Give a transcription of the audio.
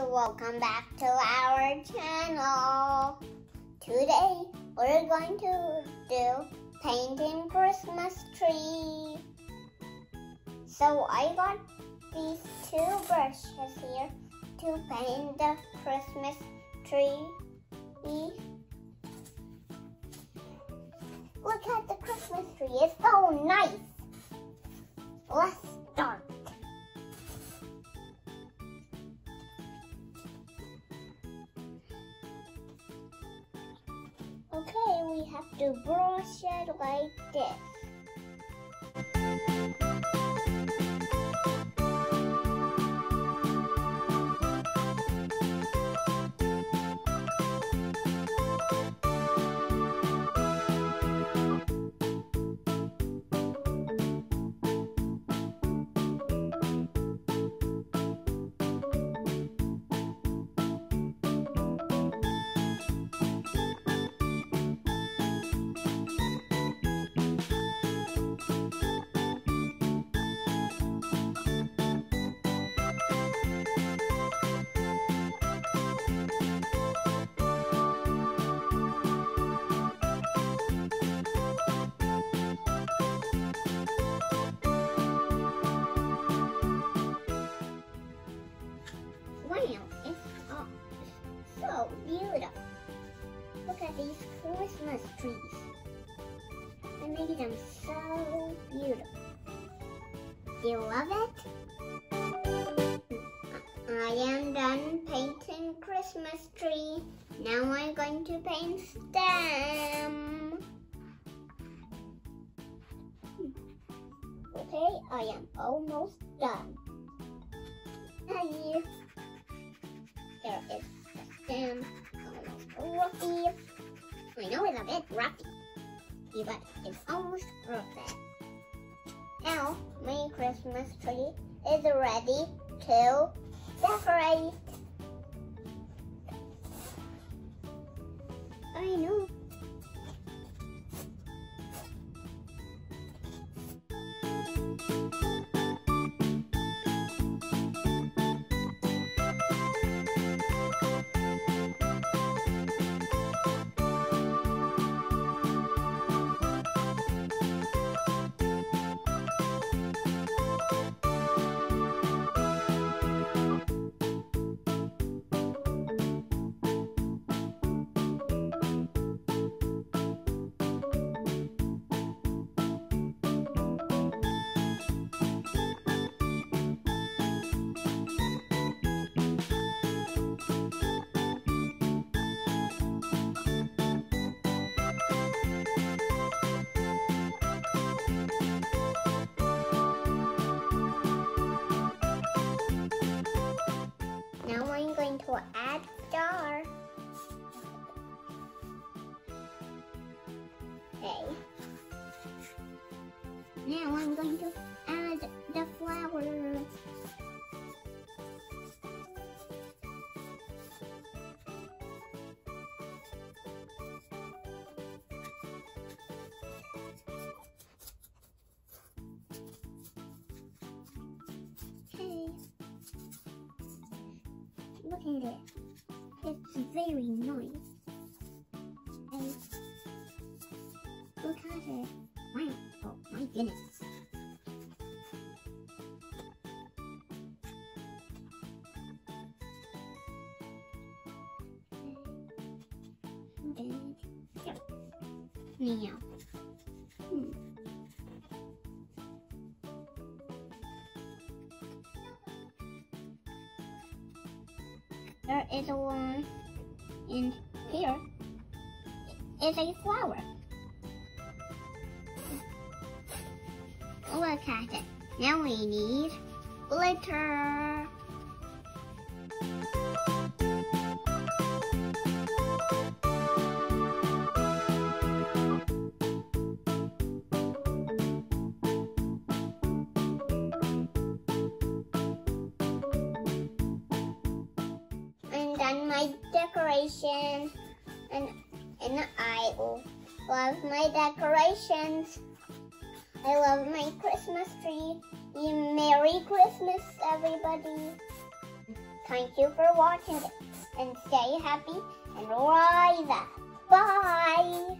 welcome back to our channel. Today we're going to do painting Christmas tree. So I got these two brushes here to paint the Christmas tree. Look at the Christmas tree, it's so nice. Let's start. Okay, we have to brush it like this. Wow, it's so beautiful. Look at these Christmas trees. I made them so beautiful. Do you love it? I am done painting Christmas tree. Now I'm going to paint stem. Okay, I am almost done. Here is the stem, almost roughy. I know it's a bit roughy, but it's almost perfect. Now my Christmas tree is ready to decorate. I know. Now I'm going to add star. Okay. Now I'm going to add the flowers. Okay. Look at it. It's very nice. Hey, look at it. Wow. Oh my goodness. Now. There is one in here. It's a flower. Look at it. Now we need glitter. Done my decoration, and I love my decorations. I love my Christmas tree. Merry Christmas, everybody. Thank you for watching it. And stay happy and rise up. Bye.